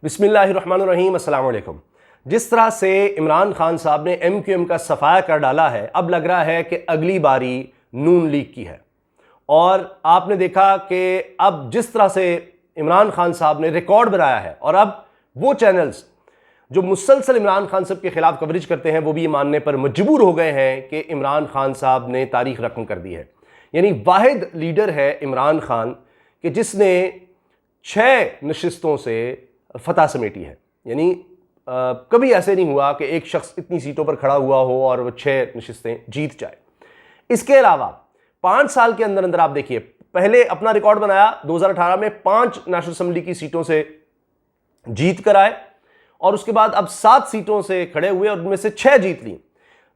बिस्मिल्लाहिर्रहमानिर्रहीम, अस्सलाम वालेकुम। जिस तरह से इमरान खान साहब ने MQM का सफाया कर डाला है, अब लग रहा है कि अगली बारी नून लीग की है। और आपने देखा कि अब जिस तरह से इमरान खान साहब ने रिकॉर्ड बनाया है और अब वो चैनल्स जो मुसलसल इमरान खान साहब के खिलाफ कवरेज करते हैं वो भी ये मानने पर मजबूर हो गए हैं कि इमरान खान साहब ने तारीख रकम कर दी है। यानी वाहिद लीडर है इमरान खान कि जिसने 6 नशिस्तों से फतह समेटी है। यानी कभी ऐसे नहीं हुआ कि एक शख्स इतनी सीटों पर खड़ा हुआ हो और वो 6 नशिस्तें जीत जाए। इसके अलावा 5 साल के अंदर अंदर आप देखिए, पहले अपना रिकॉर्ड बनाया 2018 में 5 नेशनल असेंबली की सीटों से जीत कर आए और उसके बाद अब 7 सीटों से खड़े हुए और उनमें से 6 जीत ली।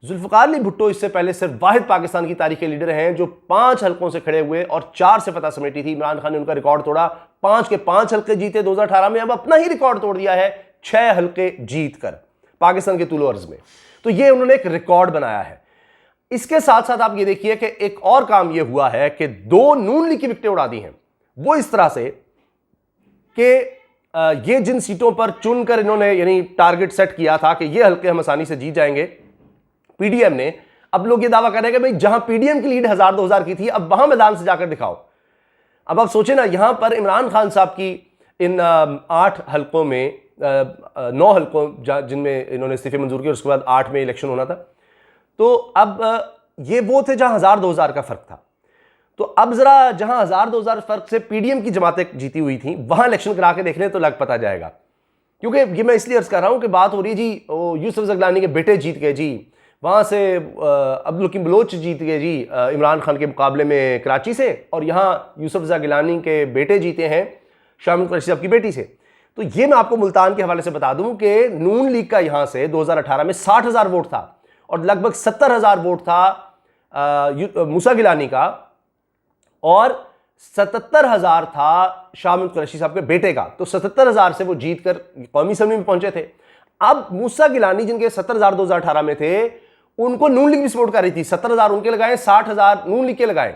जुल्फ़िकार अली भुट्टो इससे पहले सिर्फ वाहिद पाकिस्तान की तारीख के लीडर हैं जो 5 हल्कों से खड़े हुए और 4 से फतह समेटी थी। इमरान खान ने उनका रिकॉर्ड तोड़ा, 5 के 5 हल्के जीते 2018 में, अब अपना ही रिकॉर्ड तोड़ दिया है 6 हल्के जीत कर पाकिस्तान के तूलो अर्ज में। तो ये उन्होंने एक रिकॉर्ड बनाया है। इसके साथ साथ आप ये देखिए कि एक और काम ये हुआ है कि 2 नून लीग की विकेटें उड़ा दी हैं। वो इस तरह से कि ये जिन सीटों पर चुनकर इन्होंने यानी टारगेट सेट किया था कि ये हल्के हम आसानी से जीत जाएंगे, पीडीएम ने, अब लोग ये दावा कर रहे हैं कि भाई जहां पीडीएम की लीड 1000-2000 की थी अब वहां मैदान से जाकर दिखाओ। अब आप सोचें ना, यहां पर इमरान खान साहब की इन 8 हल्कों में 9 हल्कों जिनमें इन्होंने इस्तीफे मंजूर किए, उसके बाद 8 में इलेक्शन होना था। तो अब ये वो थे जहां 1000-2000 का फर्क था। तो अब जरा जहां 1000-2000 फर्क से पीडीएम की जमातें जीती हुई थी वहां इलेक्शन करा के देख लें तो लग पता जाएगा। क्योंकि ये मैं इसलिए अर्ज कर रहा हूं कि बात हो रही जी यूसुफ ज़गलानी के बेटे जीत गए जी, वहां से अब्दुल हकीम बलोच जीत गए जी इमरान खान के मुकाबले में कराची से, और यहां यूसुफ ज़गलानी के बेटे जीते हैं शामिल कुरैशी साहब की बेटी से। तो ये मैं आपको मुल्तान के हवाले से बता दूं कि नून लीग का यहां से 2018 में 60,000 वोट था और लगभग 70,000 वोट था मूसा गिलानी का और 77,000 था शामिल कुरैशी साहब के बेटे का। तो 77,000 से वो जीत कर कौमी असेंबली में पहुंचे थे। अब मूसा गिलानी जिनके 70,000 2018 में थे, उनको नून लीग भी सपोर्ट कर रही थी। 70,000 उनके लगाए, 60,000 नून लीग के लगाए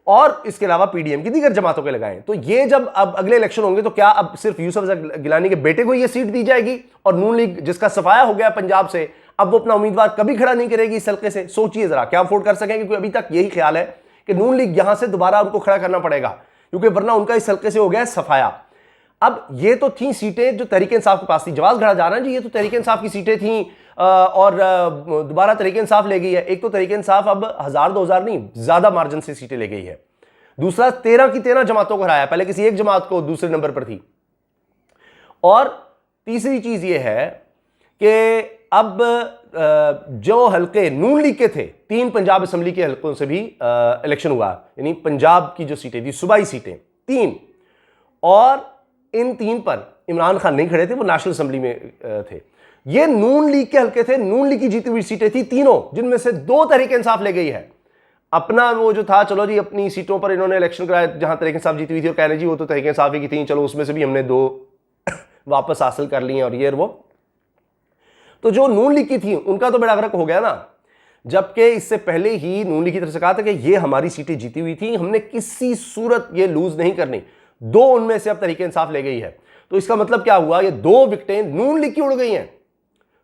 और इसके अलावा पीडीएम की दीगर जमातों के लगाए। तो ये जब अब अगले इलेक्शन होंगे तो क्या अब सिर्फ यूसुफ गिलानी के बेटे को ये सीट दी जाएगी और नून लीग जिसका सफाया हो गया पंजाब से, अब वो अपना उम्मीदवार कभी खड़ा नहीं करेगी इस हल्के से? सोचिए जरा, क्या अफोर्ड कर सकेंगे? क्योंकि अभी तक यही ख्याल है कि नून लीग यहां से दोबारा उनको खड़ा करना पड़ेगा, क्योंकि वरना उनका इस हल्के से हो गया सफाया। अब ये तो थी सीटें जो तहरीक इंसाफ के पास थी। जवाब घड़ा जा रहा है जी, ये तो तहरीक इंसाफ की सीटें थी और दोबारा तहरीक इंसाफ ले गई है। एक तो तहरीक इंसाफ अब 1000-2000 नहीं, ज्यादा मार्जिन से सीटें ले गई है। दूसरा 13 की 13 जमातों को हराया, पहले किसी एक जमात को दूसरे नंबर पर थी। और तीसरी चीज ये है कि अब जो हल्के नून लीग के थे, 3 पंजाब असेंबली के हल्कों से भी इलेक्शन हुआ, यानी पंजाब की जो सीटें थी सूबाई सीटें 3, और इन 3 पर इमरान खान नहीं खड़े थे, वो नेशनल असेंबली में थे। ये नून लीग के हल्के थे, नून लीग की जीती हुई सीटें थी तीनों, जिनमें से 2 तहरीक इंसाफ ले गई है। अपना वो जो था, चलो जी अपनी सीटों पर इन्होंने इलेक्शन कराया जहां तहरीक इंसाफ जीती हुई थी और कह रहे जी वो तो तहरीक इंसाफ की थी, चलो उसमें से भी हमने 2 वापस हासिल कर लिए और ये और वो। तो जो नून लीग की थी उनका तो बेड़ा गर्क हो गया ना, जबकि इससे पहले ही नून लीग की तरफ से कहा था कि ये हमारी सीटें जीती हुई थी, हमने किसी सूरत ये लूज नहीं करनी। 2 उनमें से अब तहरीक इंसाफ ले गई है। तो इसका मतलब क्या हुआ? ये 2 विकेटें नून लीग की उड़ गई हैं।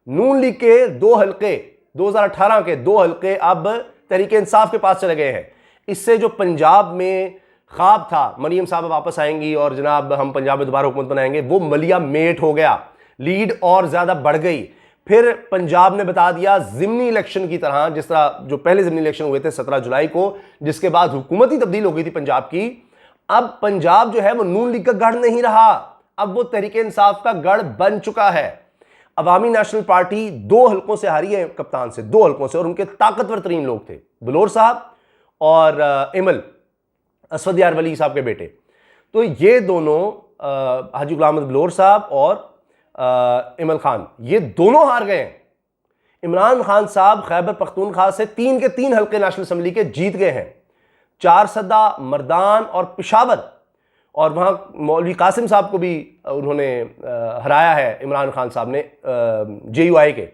नून लीग के 2 हल्के, 2018 के 2 हल्के अब तहरीक इंसाफ के पास चले गए हैं। इससे जो पंजाब में ख्वाब था मरियम साहब वापस आएंगी और जनाब हम पंजाब में दोबारा हुकूमत बनाएंगे, वो मलिया मेट हो गया, लीड और ज्यादा बढ़ गई। फिर पंजाब ने बता दिया जिमनी इलेक्शन की तरह, जिस तरह जो पहले जिमनी इलेक्शन हुए थे 17 जुलाई को, जिसके बाद हुकूमत ही तब्दील हो गई थी पंजाब की। अब पंजाब जो है वो नून लीग का गढ़ नहीं रहा, अब वो तहरीक इंसाफ का गढ़ बन चुका है। अवामी नेशनल पार्टी 2 हल्कों से हारी है, कप्तान से 2 हल्कों से, और उनके ताकतवर तरीन लोग थे बलोर साहब और इमल असफद यार वली साहब के बेटे। तो ये दोनों हाजी गुलाम अहमद बलोर साहब और इमल खान, ये दोनों हार गए हैं। इमरान खान साहब खैबर पख्तूनख्वा से 3 के 3 हल्के नेशनल असेंबली के जीत गए हैं, 4 सदा, मर्दान और पिशावर, और वहां मौलवी कासिम साहब को भी उन्होंने हराया है इमरान खान साहब ने JUI के।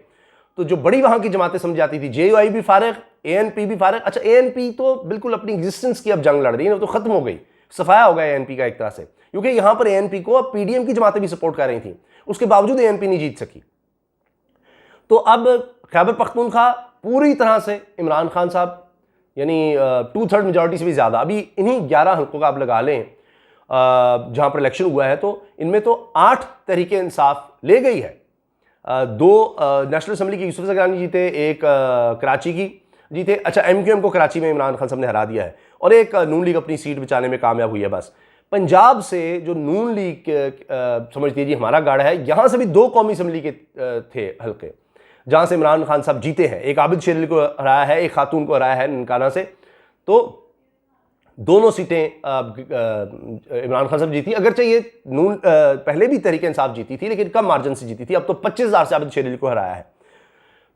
तो जो बड़ी वहां की जमातें समझ जाती थी, JUI भी फारिग, ANP भी फारिग। अच्छा, ANP तो बिल्कुल अपनी एग्जिस्टेंस की अब जंग लड़ रही है, वो तो खत्म हो गई, सफाया हो गया ANP का एक तरह से। क्योंकि यहां पर एएनपी को अब पीडीएम की जमातें भी सपोर्ट कर रही थी, उसके बावजूद एएनपी नहीं जीत सकी। तो अब खैबर पख्तूनख्वा पूरी तरह से इमरान खान साहब यानी 2/3 मेजॉरिटी से भी ज़्यादा, अभी इन्हीं 11 हल्कों का आप लगा लें जहां पर इलेक्शन हुआ है, तो इनमें तो 8 तहरीक इंसाफ ले गई है। 2 नेशनल असम्बली की यूसुफ ज़रदानी जीते, एक कराची की जीते, अच्छा एमक्यूएम को कराची में इमरान खान साहब ने हरा दिया है, और एक नून लीग अपनी सीट बचाने में कामयाब हुई है। बस पंजाब से जो नून लीग समझ लीजिए हमारा गाड़ा है, यहां से भी 2 कौमी असम्बली के थे हल्के जहां से इमरान खान साहब जीते हैं। एक आबिद शेर अली को हराया है, एक खातून को हराया है ननकाना से। तो दोनों सीटें इमरान खान साहब जीती। अगरचे ये नून पहले भी तहरीक इंसाफ जीती थी, लेकिन कम मार्जिन से जीती थी। अब तो 25,000 से आबिद शेर अली को हराया है।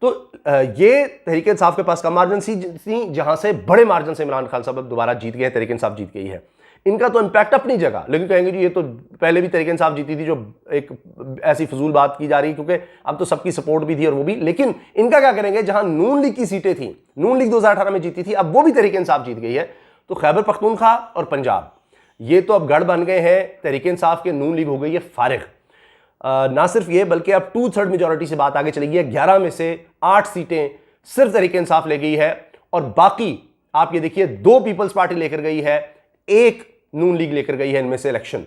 तो ये तहरीक इंसाफ के पास कम मार्जिन थी, जहां से बड़े मार्जिन से इमरान खान साहब दोबारा जीत गए, तहरीक इंसाफ जीत गई है। इनका तो इंपैक्ट अपनी जगह, लेकिन कहेंगे जी ये तो पहले भी तहरीक इंसाफ जीती थी, जो एक ऐसी फजूल बात की जा रही है, क्योंकि अब तो सबकी सपोर्ट भी थी और वो भी। लेकिन इनका क्या करेंगे, जहां नून लीग की सीटें थी, नून लीग 2018 में जीती थी, अब वो भी तहरीक इंसाफ जीत गई है। तो खैबर पख्तूनख्वा और पंजाब ये तो अब गढ़ बन गए हैं तहरीक इंसाफ के, नून लीग हो गई है फारिग। ना सिर्फ ये, बल्कि अब 2/3 मेजॉरिटी से बात आगे चली गई है। 11 में से 8 सीटें सिर्फ तहरीक इंसाफ ले गई है, और बाकी आप ये देखिए 2 पीपल्स पार्टी लेकर गई है, 1 नून लीग लेकर गई है इनमें से इलेक्शन।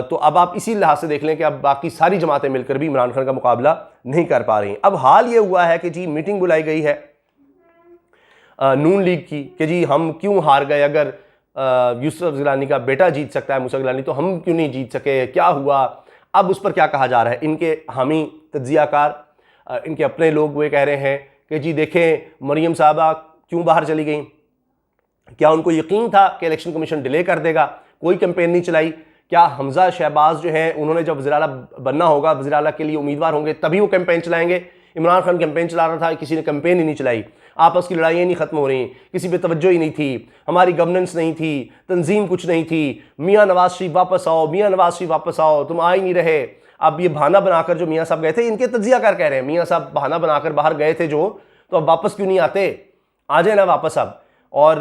तो अब आप इसी लिहाज से देख लें कि अब बाकी सारी जमातें मिलकर भी इमरान खान का मुकाबला नहीं कर पा रही। अब हाल ये हुआ है कि जी मीटिंग बुलाई गई है नून लीग की कि जी हम क्यों हार गए, अगर यूसुफ गिलानी का बेटा जीत सकता है, मूसा गिलानी, तो हम क्यों नहीं जीत सके, क्या हुआ। अब उस पर क्या कहा जा रहा है, इनके हामी तज्जियाकार, इनके अपने लोग वो कह रहे हैं कि जी देखें मरियम साहबा क्यों बाहर चली गई, क्या उनको यकीन था कि इलेक्शन कमीशन डिले कर देगा, कोई कैंपेन नहीं चलाई। क्या हमजा शहबाज जो हैं उन्होंने जब वज़ीर आला बनना होगा, वज़ीर आला के लिए उम्मीदवार होंगे, तभी वो कैंपेन चलाएंगे। इमरान खान कैंपेन चला रहा था, किसी ने कैंपेन ही नहीं चलाई, आपस की लड़ाइयाँ नहीं खत्म हो रही, किसी पे तवज्जो ही नहीं थी, हमारी गवर्नेंस नहीं थी, तंजीम कुछ नहीं थी। मियाँ नवाज शरीफ वापस आओ, मियाँ नवाज शरीफ वापस आओ, तुम आ ही नहीं रहे। अब ये बहाना बनाकर जो मियाँ साहब गए थे, इनके तज्जियाकार कह रहे हैं मियाँ साहब बहाना बनाकर बाहर गए थे जो, तो अब वापस क्यों नहीं आते, आ जाए ना वापस अब। और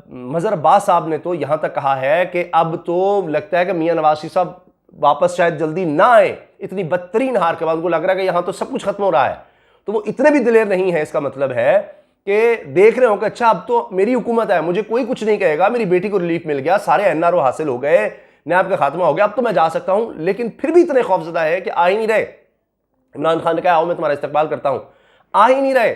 मज़हर अब्बास साहब ने तो यहाँ तक कहा है कि अब तो लगता है कि मियाँ नवाज शरीफ साहब वापस शायद जल्दी ना आए, इतनी बदतरीन हार के बाद उनको लग रहा है कि यहाँ तो सब कुछ खत्म हो रहा है। तो वो इतने भी दिलेर नहीं है, इसका मतलब है कि देख रहे हो कि अच्छा अब तो मेरी हुकूमत है, मुझे कोई कुछ नहीं कहेगा, मेरी बेटी को रिलीफ मिल गया, सारे एनआरओ हासिल हो गए, नैब का खात्मा हो गया, अब तो मैं जा सकता हूँ। लेकिन फिर भी इतने खौफजदा है कि आ ही नहीं रहे। इमरान खान ने कहा आओ मैं तुम्हारा इस्तकबाल करता हूँ, आ ही नहीं रहे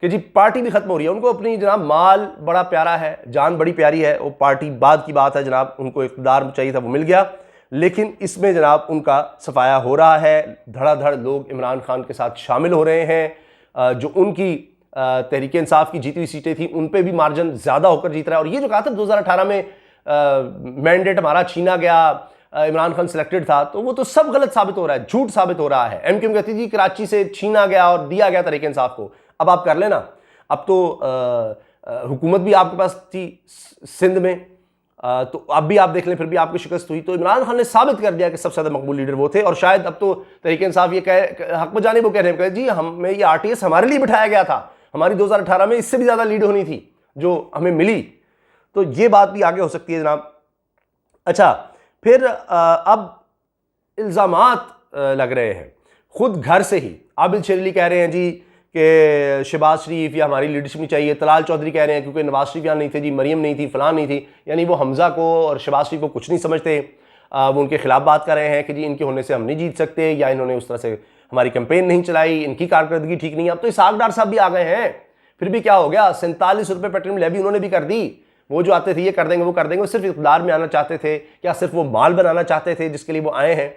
कि जी पार्टी भी खत्म हो रही है। उनको अपनी जनाब माल बड़ा प्यारा है, जान बड़ी प्यारी है, वो पार्टी बाद की बात है जनाब, उनको इक़्तिदार चाहिए था वो मिल गया, लेकिन इसमें जनाब उनका सफाया हो रहा है। धड़ाधड़ लोग इमरान खान के साथ शामिल हो रहे हैं। जो उनकी तहरीक इंसाफ की जीती हुई सीटें थी उन पर भी मार्जिन ज़्यादा होकर जीत रहा है। और ये जो कहा था 2018 में मैंडेट हमारा छीना गया, इमरान खान सिलेक्टेड था, तो वो तो सब गलत साबित हो रहा है, झूठ साबित हो रहा है। एमक्यूएम कहती थी कराची से छीना गया और दिया गया तहरीक इंसाफ को, अब आप कर लेना। अब तो हुकूमत भी आपके पास थी सिंध में, तो अब भी आप देख लें फिर भी आपकी शिकस्त हुई। तो इमरान खान ने साबित कर दिया कि सबसे ज़्यादा मकबूल लीडर वो थे। और शायद अब तो तहरीक इंसाफ ये कह हक बजाने वो कह रहे हैं जी हमें ये आरटीएस हमारे लिए बिठाया गया था, हमारी 2018 में इससे भी ज़्यादा लीड होनी थी जो हमें मिली। तो ये बात भी आगे हो सकती है जनाब। अच्छा फिर अब इल्ज़ामात लग रहे हैं खुद घर से ही। आबिद शेर अली कह रहे हैं जी कि शहबाज शरीफ या हमारी लीडरशिप नहीं चाहिए। तलाल चौधरी कह रहे हैं क्योंकि नवाज शरीफ यहाँ नहीं थे जी, मरियम नहीं थी, फलां नहीं थी, यानी वो हमजा को और शहबाज शरीफ को कुछ नहीं समझते। वो उनके खिलाफ बात कर रहे हैं कि जी इनके होने से हम नहीं जीत सकते, या इन्होंने उस तरह से हमारी कैंपेन नहीं चलाई, इनकी कारकर्दगी ठीक नहीं है। अब तो इसाक डार साहब भी आ गए हैं, फिर भी क्या हो गया, 47 रुपये पेट्रोल लेवी उन्होंने भी कर दी। वो जो आते थे ये कर देंगे वो कर देंगे, वो सिर्फ इक़्तिदार में आना चाहते थे, क्या सिर्फ वो माल बनाना चाहते थे जिसके लिए वो आए हैं,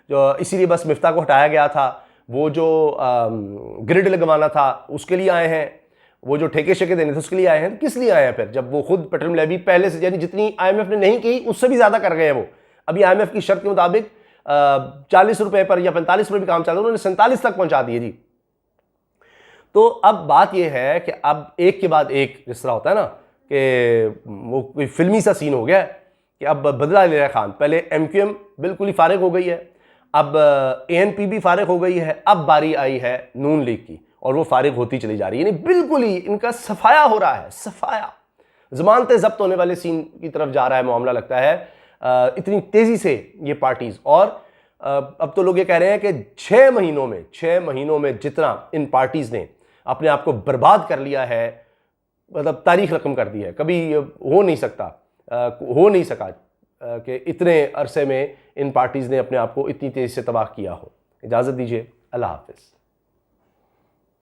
जो इसीलिए बस मिफ्ता को हटाया गया था। वो जो ग्रिड लगवाना था उसके लिए आए हैं, वो जो ठेके शेके देने थे उसके लिए आए हैं। किस लिए आए हैं फिर, जब वो खुद पेट्रोल लेवी पहले से यानी जितनी आईएमएफ ने नहीं की उससे भी ज़्यादा कर गए हैं वो। अभी आईएमएफ की शर्त के मुताबिक 40 रुपये पर या 45 रुपये भी काम चल रहा है, उन्होंने 47 तक पहुंचा दिए जी। तो अब बात यह है कि अब एक के बाद एक जिस तरह होता है ना कि वो कोई फिल्मी सा सीन हो गया है कि अब बदला ले रहा है खान। पहले एमक्यूएम बिल्कुल ही फारिग हो गई है, अब एएनपी भी फारिग हो गई है, अब बारी आई है नून लीग की और वो फारिग होती चली जा रही है। यानी बिल्कुल ही इनका सफाया हो रहा है, सफाया जमानते जब्त होने वाले सीन की तरफ जा रहा है मामला लगता है। इतनी तेज़ी से ये पार्टीज़, और अब तो लोग ये कह रहे हैं कि 6 महीनों में जितना इन पार्टीज़ ने अपने आप को बर्बाद कर लिया है, मतलब तारीख रकम कर दी है, कभी हो नहीं सका कि इतने अरसे में इन पार्टीज़ ने अपने आप को इतनी तेज़ी से तबाह किया हो। इजाज़त दीजिए, अल्लाह हाफ़िज़।